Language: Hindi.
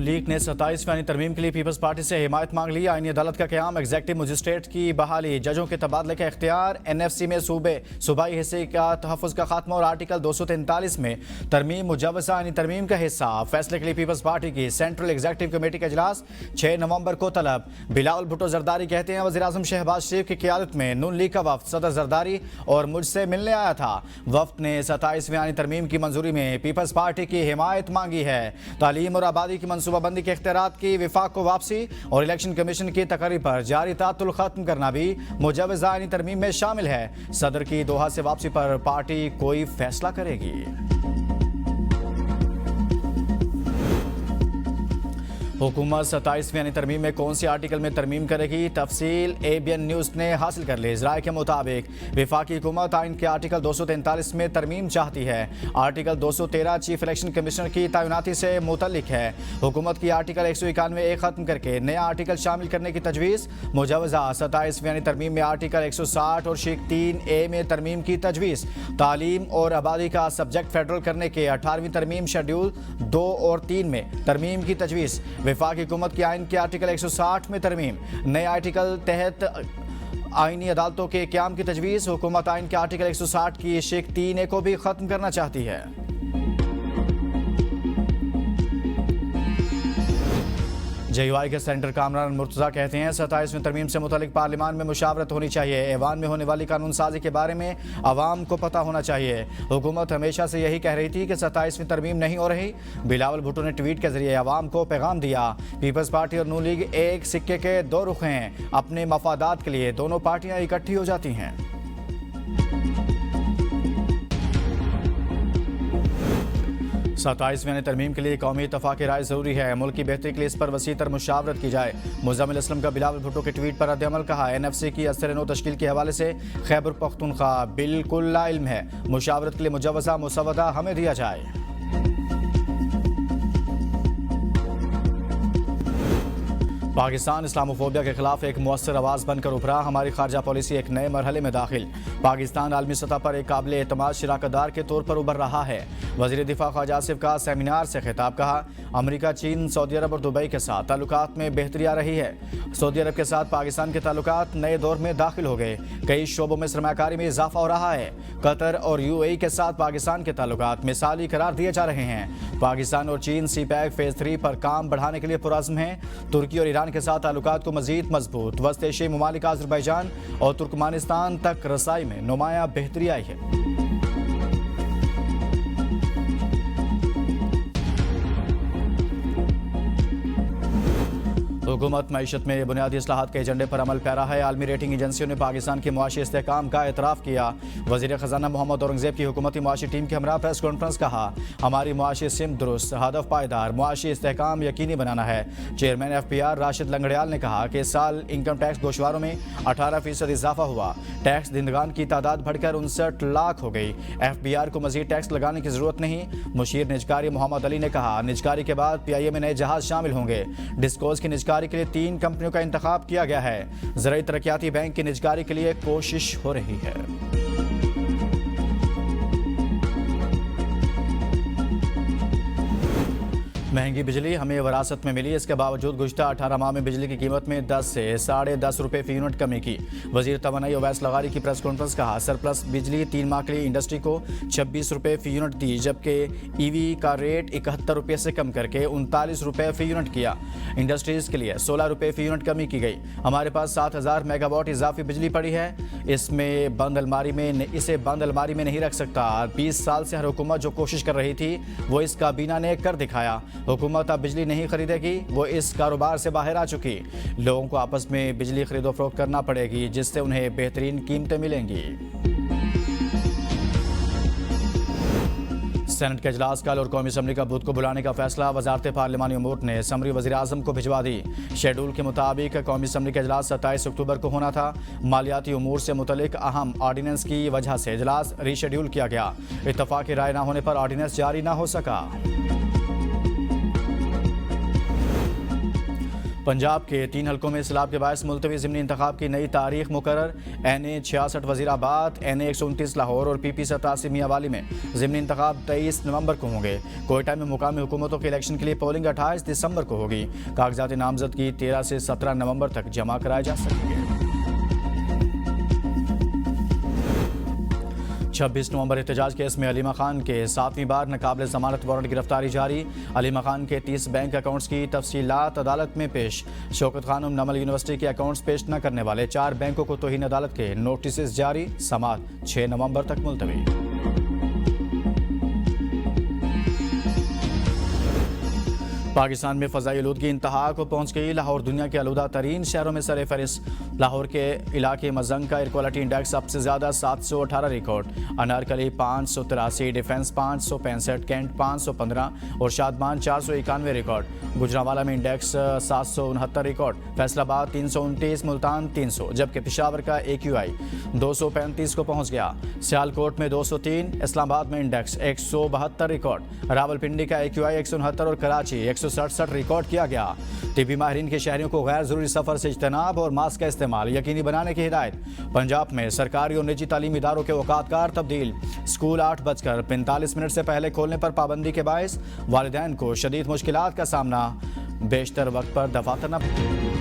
लीग ने 27वीं आईनी तरमीम के लिए पीपल्स पार्टी से हिमायत मांग ली। आईनी अदालत का क़याम, एग्जेक्टिव मजिस्ट्रेट की बहाली, जजों के तबादले का इख्तियार, NFC में सूबाई हिस्से का तहफ़्फ़ुज़ का खात्मा और आर्टिकल 243 में तरमीम मुजव्वज़ा आईनी तरमीम का हिस्सा। फैसले के लिए पीपल्स पार्टी की सेंट्रल एग्जेक्टिव कमेटी का इजलास 6 नवंबर को तलब। बिलावल भुट्टो जरदारी कहते हैं वज़ीर आज़म शहबाज शरीफ की क़ियादत में नून लीग का वफ़द सदर जरदारी और मुझसे मिलने आया था। वफ़द ने 27वीं आईनी तरमीम की मंजूरी में पीपल्स पार्टी की हिमायत मांगी है। तालीम और आबादी की मनसूबाबंदी के इख्तियारात की विफाक को वापसी और इलेक्शन कमीशन की तकरीर पर जारी तातुल खत्म करना भी मुजव्वज़ा आईनी तरमीम में शामिल है। सदर की दोहा से वापसी पर पार्टी कोई फैसला करेगी। हुकूमत 27वीं आईनी तरमीम में कौन सी आर्टिकल में तरमीम करेगी, तफसील ABN न्यूज़ ने हासिल कर ली। ज़राए के मुताबिक वफाकी हुकूमत आइन के आर्टिकल 243 में तरमीम चाहती है। आर्टिकल 213 चीफ इलेक्शन कमिश्नर की तैनाती से मुतल्लिक है। हुकूमत की आर्टिकल 191 ख़त्म करके नया आर्टिकल शामिल करने की तजवीज़। मुजव्वज़ा 27वीं आईनी तरमीम में आर्टिकल 160 और शीक 3A में तरमीम की तजवीज़। तालीम और आबादी का सब्जेक्ट फेडरल करने के 18वीं तरमीम शेड्यूल 2 और 3 में तरमीम की तजवीज़। वफाकी हुकूमत की आइन के आर्टिकल 160 में तरमीम, नए आर्टिकल तहत आईनी अदालतों के क़याम की तजवीज़। हुकूमत आइन के आर्टिकल 160 की शीक 3A को भी ख़त्म करना चाहती है। JUI के सेंटर कामरान मुर्तज़ा कहते हैं 27वीं तरमीम से मुतल्लिक पार्लियामान में मुशावरत होनी चाहिए। ऐवान में होने वाली कानून साजी के बारे में आवाम को पता होना चाहिए। हुकूमत हमेशा से यही कह रही थी कि 27वीं तरमीम नहीं हो रही। बिलावल भुट्टो ने ट्वीट के जरिए आवाम को पैगाम दिया। पीपल्स पार्टी और नून लीग एक सिक्के के दो रुख हैं। अपने मफादात के लिए दोनों पार्टियां इकट्ठी हो जाती हैं। 27वीं आईनी तरमीम के लिए कौमी इत्तफ़ाक़ राय ज़रूरी है। मुल्क की बेहतरी के लिए इस पर वसीतर मुशावरत की जाए। मुज़म्मिल असलम का बिलावल भुट्टो के ट्वीट पर रद्द-ए-अमल। कहा NFC की असर नौ तश्कील के हवाले से खैबर पख्तूनख्वा बिल्कुल ला इल्म है। मुशावरत के लिए मुजव्वज़ा मुसवदा हमें दिया जाए। पाकिस्तान इस्लामोफोबिया के खिलाफ एक मुअस्सर आवाज़ बनकर उभरा। हमारी खारजा पॉलिसी एक नए मरहले में दाखिल। पाकिस्तान आलमी सतह पर एक काबिल एतमाद शराकतदार के तौर पर उभर रहा है। वज़ीर दिफा ख्वाजा आसिफ का सेमिनार से खिताब। कहा अमरीका, चीन, सऊदी अरब और दुबई के साथ ताल्लुकात में बेहतरी आ रही है। सऊदी अरब के साथ पाकिस्तान के ताल्लुकात नए दौर में दाखिल हो गए। कई शोबों में सरमायाकारी में इजाफा हो रहा है। कतर और UAE के साथ पाकिस्तान के ताल्लुकात मिसाली करार दिए जा रहे हैं। पाकिस्तान और चीन CPEC फेज़ 3 पर काम बढ़ाने के लिए पुरअज़्म हैं। तुर्की और ईरान के साथ ताल्लुकात को मजीद मजबूत। वस्त एशियाई ममालिक अज़रबैजान और तुर्कमानिस्तान तक रसाई में नुमाया बेहतरी आई है। हुकूमत मईशत में बुनियादी इस्लाहात के एजेंडे पर अमल पैरा है। आलमी रेटिंग एजेंसियों ने पाकिस्तान के मुआशी इस्तेहकाम का एतराफ़ किया। वज़ीर ख़जाना मोहम्मद औरंगज़ेब की हुकूमती मुआशी टीम के हमरा प्रेस कॉन्फ्रेंस। कहा हमारी मुआशी सिमत दुरुस्त, हदफ पायदार, मुआशी इस्तेहकाम यकीनी बनाना है। चेयरमैन FPR राशिद लंगड़ियाल ने कहा कि इस साल इनकम टैक्स गोशवारों में 18% इजाफा हुआ। टैक्स दहिंदगान की तादाद बढ़कर 59 लाख हो गई। FBR को मजीद टैक्स लगाने की जरूरत नहीं। मुशीर निजकारी मोहम्मद अली ने कहा निजकारी के बाद PIA में नए जहाज शामिल होंगे। डिस्कोज की निजकारी के लिए 3 कंपनियों का इंतखाब किया गया है। ज़राई तरक्याती बैंक की निजकारी के लिए कोशिश हो रही है। महंगी बिजली हमें विरासत में मिली। इसके बावजूद गुज़श्ता 18 माह में बिजली की कीमत में 10 से 10.5 रुपये फी यूनिट कमी की। वज़ीर तवानाई ओवैस लगारी की प्रेस कॉन्फ्रेंस। कहा सरप्लस बिजली 3 माह के लिए इंडस्ट्री को 26 रुपये फी यूनिट दी, जबकि EV का रेट 71 रुपये से कम करके 39 रुपये फी यूनिट किया। इंडस्ट्रीज़ के लिए 16 रुपये फी यूनिट कमी की गई। हमारे पास 7000 मेगावाट इजाफी बिजली पड़ी है। इसे बंद अलमारी में नहीं रख सकता। 20 साल से हर हुकूमत जो कोशिश कर रही थी वो इस काबीना ने कर दिखाया। हुकूमत अब बिजली नहीं खरीदेगी, वो इस कारोबार से बाहर आ चुकी। लोगों को आपस में बिजली खरीदो फरोख्त करना पड़ेगी, जिससे उन्हें बेहतरीन कीमतें मिलेंगी। सेनेट के इजलास कल और कौमी असम्बली का बुध को बुलाने का फैसला। वजारत पार्लिमानी उमूर ने समरी वज़ीर आज़म को भिजवा दी। शेड्यूल के मुताबिक कौमी असम्बली का इजलास 27 अक्टूबर को होना था। मालियाती उमूर से मुतल्लिक अहम ऑर्डिनेंस की वजह से इजलास रीशेड्यूल किया गया। इत्तफाक़ी राय न होने पर ऑर्डिनेंस जारी न हो सका। पंजाब के 3 हलकों में सैलाब के बायस मुलतवी ज़िमनी इंतखाब की नई तारीख मुकर्रर। NA 66 वज़ीराबाद, NA 129 लाहौर और PP 87 मियांवाली में ज़िमनी इंतखाब 23 नवंबर को होंगे। कोयटा में मुकामी हुकूमतों के इलेक्शन के लिए पोलिंग 28 दिसंबर को होगी। कागजात नामजदगी 13 से 17 नवंबर तक जमा कराए जा सकेंगे। 26 नवंबर एहतजाज केस में अलीमा खान के 7वीं बार नाकाबिल ज़मानत वारंट गिरफ्तारी जारी। अलीमा खान के 30 बैंक अकाउंट्स की तफसीलात अदालत में पेश। शौकत खानम नमल यूनिवर्सिटी के अकाउंट्स पेश न करने वाले 4 बैंकों को तौहीन अदालत के नोटिस जारी। समात 6 नवंबर तक मुलतवी। पाकिस्तान में फ़ज़ाई आलूदगी इंतहा को पहुँच गई। लाहौर दुनिया के आलूदा तरीन शहरों में सर फहरिस्त। लाहौर के इलाके मजंग का एयर क्वालिटी इंडेक्स सबसे ज़्यादा 718 रिकॉर्ड। अनारकली 583, डिफेंस 565, कैंट 515 और शादमान 491 रिकॉर्ड। गुजरांवाला में इंडेक्स 769 रिकॉर्ड। फैसलाबाद 329, मुल्तान 300, जबकि पेशावर का AQI 235 को पहुँच गया। सियालकोट में 203, इस्लामाबाद में इंडेक्स 172 रिकॉर्ड। रावलपिंडी का AQI 169 और कराची 167 रिकॉर्ड किया गया। तिब्बी माहिरीन के शहरियों को गैर जरूरी सफर से इज्तनाब और मास्क का इस्तेमाल यकीनी बनाने की हिदायत। पंजाब में सरकारी और निजी तालीमी इदारों के औकातकार तब्दील। स्कूल 8:45 से पहले खोलने पर पाबंदी के बायस वालिदैन को शदीद मुश्किलात का सामना। बेशतर वक्त पर दफातर न